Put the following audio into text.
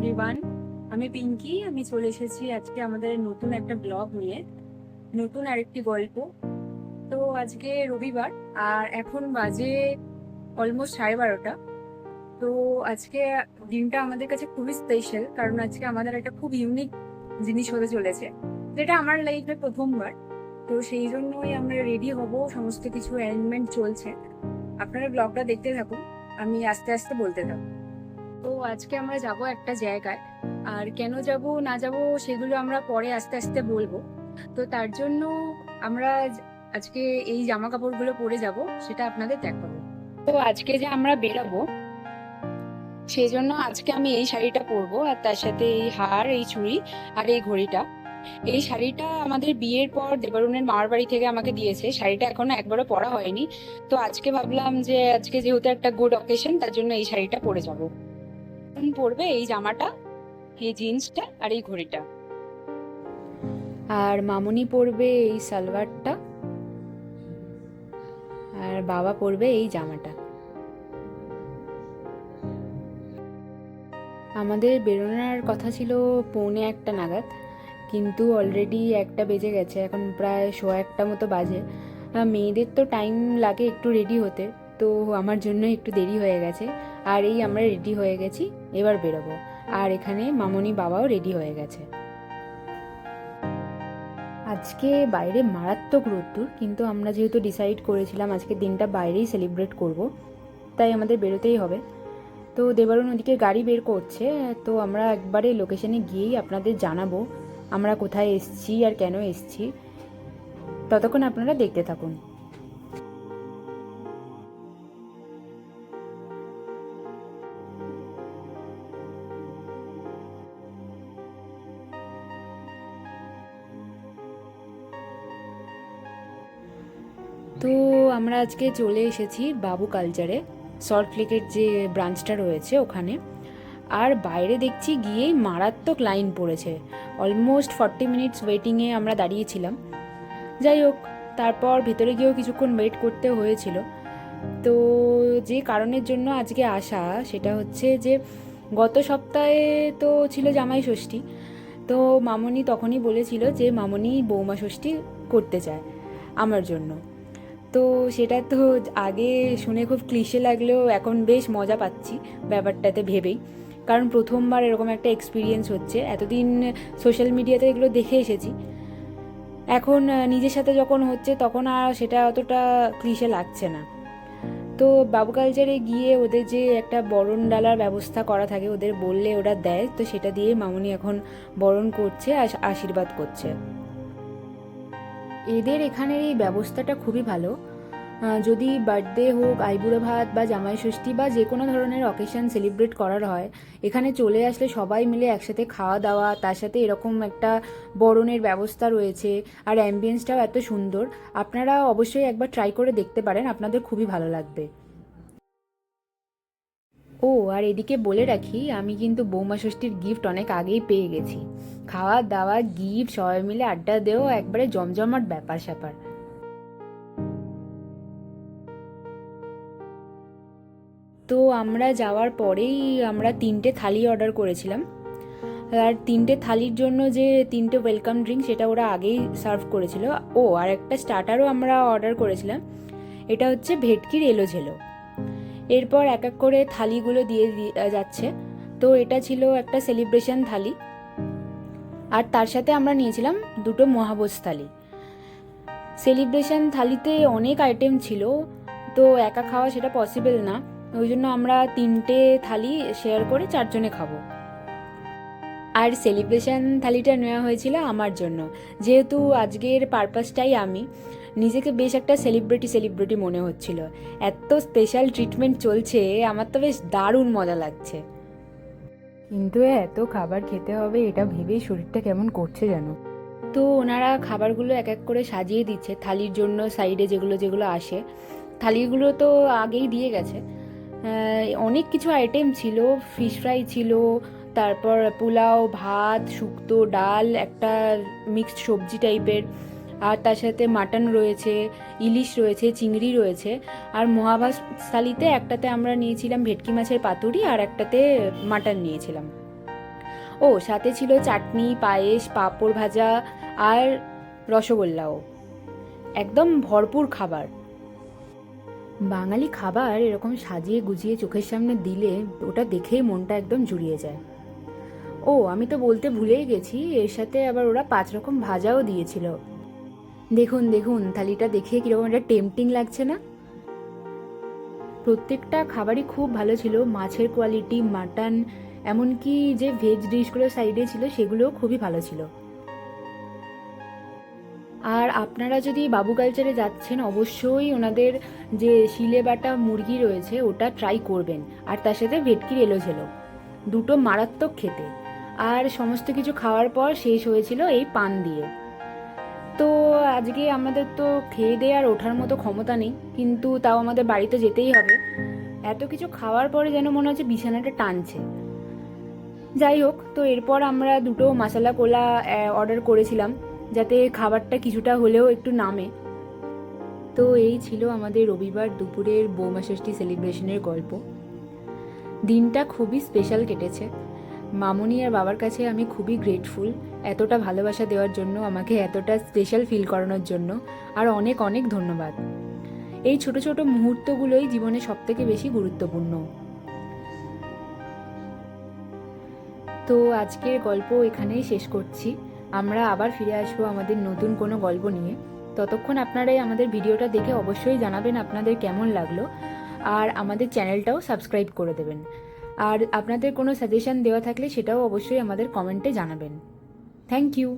Everyone, আমি পিঙ্কি। আমি চলে এসেছি আজকে আমাদের নতুন একটা ব্লগ নিয়ে, নতুন আরেকটি গল্প। তো আজকে রবিবার আর এখন বাজে অলমোস্ট 12:30। তো আজকে দিনটা আমাদের কাছে খুবই স্পেশাল, কারণ আজকে আমাদের একটা খুব ইউনিক জিনিস হতে চলেছে, যেটা আমার লাইফে প্রথমবার। তো সেই জন্যই আমরা রেডি হব, সমস্ত কিছু অ্যারেঞ্জমেন্ট চলছে। আপনারা ব্লগটা দেখতে থাকুন, আমি আস্তে আস্তে বলতে থাকবো। তো আজকে আমরা যাব একটা জায়গায়, আর কেন যাব না যাব সেগুলো আমরা পরে আস্তে আস্তে বলবো। তো তার জন্য আমরা আজকে এই জামা কাপড়গুলো পরে যাব, সেটা আপনাদের দেখাবো। তো আজকে যে আমরা বেরাবো, সেই জন্য আজকে আমি এই শাড়িটা পরবো, আর তার সাথে এই হার, এই চুড়ি আর এই ঘড়িটা। এই শাড়িটা আমাদের বিয়ের পর দেবরুনের মামার বাড়ি থেকে আমাকে দিয়েছে। শাড়িটা এখনো একবারও পরা হয়নি। তো আজকে ভাবলাম যে আজকে যেহেতু একটা গুড অকেশন, তার জন্য এই শাড়িটা পরে যাবো। পরবে এই জামাটা, এই জিন্সটা আর এই ঘড়িটা, আর মামুনি পরবে এই সালোয়ারটা, আর বাবা পরবে এই জামাটা। আমাদের বেরোনোর কথা ছিল 1:45 নাগাদ, কিন্তু অলরেডি 1টা বেজে গেছে, এখন প্রায় 1:15 মতো বাজে। মেয়েদের তো টাইম লাগে একটু রেডি হতে, তো আমার জন্য একটু দেরি হয়ে গেছে। আর এই আমরা রেডি হয়ে গেছি, এবার বেরোবো। আর এখানে মামুনি বাবাও রেডি হয়ে গেছে। আজকে বাইরে মারাত্মক রোদ্দুর, কিন্তু আমরা যেহেতু ডিসাইড করেছিলাম আজকে দিনটা বাইরেই সেলিব্রেট করব, তাই আমাদের বেরোতেই হবে। তো দেবারুণ ওদিকে গাড়ি বের করছে, তো আমরা একবারে লোকেশনে গিয়েই আপনাদের জানাবো আমরা কোথায় এসছি আর কেন এসছি। ততক্ষণ আপনারা দেখতে থাকুন। তো আমরা আজকে চলে এসেছি বাবু কালচারে, সল্টলেকের যে ব্রাঞ্চটা রয়েছে ওখানে। আর বাইরে দেখছি গিয়েই মারাত্মক লাইন পড়েছে, অলমোস্ট 40 মিনিটস ওয়েটিংয়ে আমরা দাঁড়িয়েছিলাম। যাই হোক, তারপর ভেতরে গিয়েও কিছুক্ষণ ওয়েট করতে হয়েছিল। তো যে কারণের জন্য আজকে আসা সেটা হচ্ছে যে গত সপ্তাহে তো ছিল জামাই ষষ্ঠী। তো মামনি তখনই বলেছিল যে মামনি বৌমা ষষ্ঠী করতে চায় আমার জন্য। তো সেটা তো আগে শুনে খুব ক্লিশে লাগলেও এখন বেশ মজা পাচ্ছি ব্যাপারটাতে ভেবেই, কারণ প্রথমবার এরকম একটা এক্সপিরিয়েন্স হচ্ছে। এতদিন সোশ্যাল মিডিয়াতে এগুলো দেখে এসেছি, এখন নিজের সাথে যখন হচ্ছে তখন আর সেটা অতটা ক্লিশে লাগছে না। তো বাবু কালচারে গিয়ে ওদের যে একটা বরণ ডালার ব্যবস্থা করা থাকে, ওদের বললে ওরা দেয়, তো সেটা দিয়ে মামুনি এখন বরণ করছে আর আশীর্বাদ করছে। এদের এখানের এই ব্যবস্থাটা খুবই ভালো। যদি বার্থডে হোক, আইবুড়ো ভাত বা জামাই ষষ্ঠী বা যে কোনো ধরনের অকেশন সেলিব্রেট করার হয়, এখানে চলে আসলে সবাই মিলে একসাথে খাওয়া দাওয়া, তার সাথে এরকম একটা বরণের ব্যবস্থা রয়েছে, আর অ্যাম্বিয়েন্সটাও এত সুন্দর। আপনারা অবশ্যই একবার ট্রাই করে দেখতে পারেন, আপনাদের খুবই ভালো লাগবে। ও আর এদিকে বলে রাখি, আমি কিন্তু বৌমা ষষ্ঠীর গিফট অনেক আগেই পেয়ে গেছি। খাওয়া দাওয়া, গিফট, সবাই মিলে আড্ডা দেও, একবারে জমজমাট ব্যাপার স্যাপার। তো আমরা যাওয়ার পরেই আমরা 3টে থালি অর্ডার করেছিলাম, আর 3টে থালির জন্য যে 3টে ওয়েলকাম ড্রিঙ্ক সেটা ওরা আগেই সার্ভ করেছিল। ও আর একটা স্টার্টারও আমরা অর্ডার করেছিলাম, এটা হচ্ছে ভেটকির এলোঝেলো। এরপর এক এক করে থালিগুলো দিয়ে যাচ্ছে। তো এটা ছিল একটা সেলিব্রেশন থালি, আর তার সাথে আমরা নিয়েছিলাম 2টো মহাভোজ থালি। সেলিব্রেশন থালিতে অনেক আইটেম ছিল, তো একা খাওয়া সেটা পসিবল না, ওই জন্য আমরা 3টে থালি শেয়ার করে 4জনে খাবো। আর সেলিব্রেশন থালিটা নেওয়া হয়েছিল আমার জন্য, যেহেতু আজকের পারপাসটাই আমি নিজেকে বেশ একটা সেলিব্রিটি মনে হচ্ছিল। এত স্পেশাল ট্রিটমেন্ট চলছে, আমার তো বেশ দারুণ মজা লাগছে। কিন্তু এত খাবার খেতে হবে এটা ভেবেই শরীরটা কেমন করছে যেন। তো ওনারা খাবারগুলো এক এক করে সাজিয়ে দিচ্ছে থালির জন্য, সাইডে যেগুলো যেগুলো আসে। থালিগুলো তো আগেই দিয়ে গেছে। অনেক কিছু আইটেম ছিল, ফিশ ফ্রাই ছিল, তারপর পোলাও, ভাত, শুক্তো, ডাল, একটা মিক্সড সবজি টাইপের, আর তার সাথে মাটন রয়েছে, ইলিশ রয়েছে, চিংড়ি রয়েছে। আর মহাভাস থালিতে একটাতে আমরা নিয়েছিলাম ভেটকি মাছের পাতুরি, আর একটাতে মাটন নিয়েছিলাম। ও সাথে ছিল চাটনি, পায়েস, পাঁপড় ভাজা আর রসগোল্লাও। একদম ভরপুর খাবার। বাঙালি খাবার এরকম সাজিয়ে গুজিয়ে চোখের সামনে দিলে ওটা দেখেই মনটা একদম জুড়িয়ে যায়। ও আমি তো বলতে ভুলেই গেছি, এর সাথে আবার ওরা 5 রকম ভাজাও দিয়েছিল। দেখুন দেখুন থালিটা দেখে কীরকম একটা টেম্পটিং লাগছে না? প্রত্যেকটা খাবারই খুব ভালো ছিল, মাছের কোয়ালিটি, মাটন, এমনকি যে ভেজ ডিশগুলো সাইডে ছিল সেগুলোও খুবই ভালো ছিল। আর আপনারা যদি বাবু কালচারে যাচ্ছেন অবশ্যই ওনাদের যে শিলে বাটা মুরগি রয়েছে ওটা ট্রাই করবেন, আর তার সাথে ভেটকির এলোঝেলো, দুটো মারাত্মক খেতে। আর সমস্ত কিছু খাওয়ার পর শেষ হয়েছিল এই পান দিয়ে। তো আজকে আমাদের তো খেয়ে দিয়ে আর ওঠার মতো ক্ষমতা নেই, কিন্তু তাও আমাদের বাড়িতে যেতেই হবে। এত কিছু খাওয়ার পরে যেন মনে হচ্ছে বিছানাটা টানছে। যাই হোক, তো এরপর আমরা দুটো মশলা কোলা অর্ডার করেছিলাম, যাতে খাবারটা কিছুটা হলেও একটু নামে। তো এই ছিল আমাদের রবিবার দুপুরের বৌমা ষষ্ঠী সেলিব্রেশনের গল্প। দিনটা খুবই স্পেশাল কেটেছে। মামনি আর বাবার কাছে আমি খুবই গ্রেটফুল এতটা ভালোবাসা দেওয়ার জন্য, আমাকে এতটা স্পেশাল ফিল করানোর জন্য। আর অনেক অনেক ধন্যবাদ। এই ছোট ছোট মুহূর্তগুলোই জীবনে সবথেকে বেশি গুরুত্বপূর্ণ। তো আজকের গল্প এখানেই শেষ করছি। আমরা আবার ফিরে আসবো আমাদের নতুন কোনো গল্প নিয়ে। ততক্ষণ আপনারা আমাদের ভিডিওটা দেখে অবশ্যই জানাবেন আপনাদের কেমন লাগলো, আর আমাদের চ্যানেলটাও সাবস্ক্রাইব করে দেবেন। আর আপনাদের কোনো সাজেশন দেওয়া থাকলে সেটাও অবশ্যই আমাদের কমেন্টে জানাবেন। Thank you.